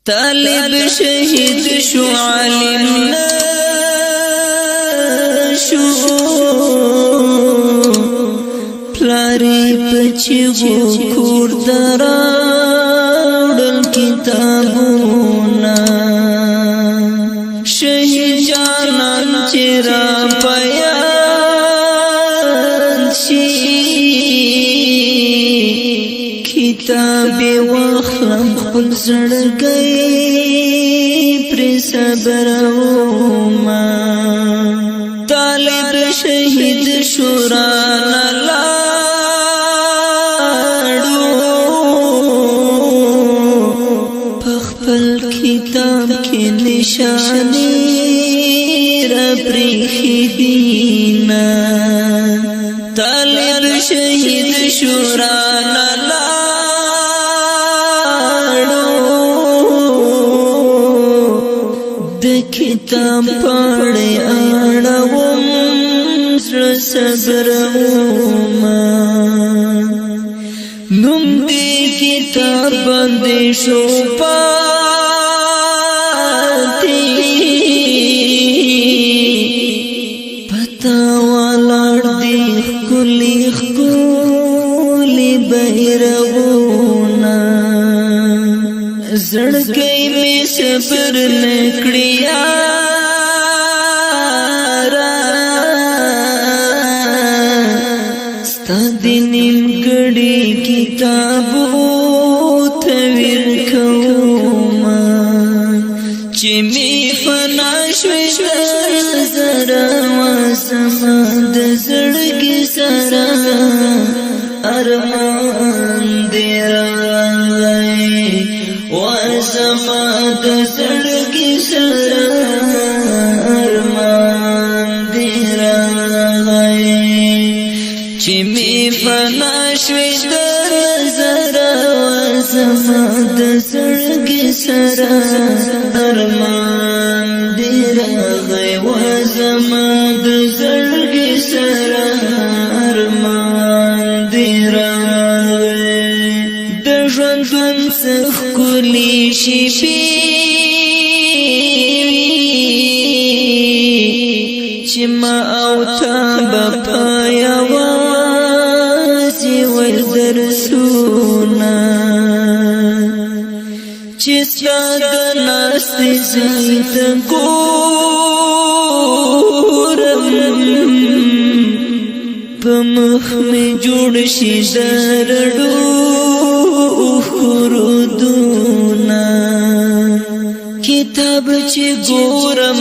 طالب شهید شو عالم نشو پلاری پچیغو کور دراوڑل کتابونا شهید جانان چرا پیان شی کتاب وخلم خپل زړګي پر صبر وما طالب شهید شوران لاړو خپل کتاب کې نشانه رپری دینا طالب شهید شوران کتاب پاڑے آڑاوم سر صبروما نم دی کتاب بندی شو پاتی پتا والار دی خکولی بیرونا زڑگئی میں صبر نکڑی ستا دنیم گڑی کتابو تویر کوما چی می فناشوی زرا واسما دزرگی سرا ارمان دیرا واسما دزرگی سرا ارمان دیرا چی می فناشوی در زرا واسما دزرگی سرا ارمان دیرا واسما دزرگی سرا ارمان دیرا دژوندون سخکلی شیبی چی ما او تا بپایا وازی ویل درسونا چی ستا دناستی زیت گورم پمخ میں جوڑ شی درڑو خردونا کتاب چی گورم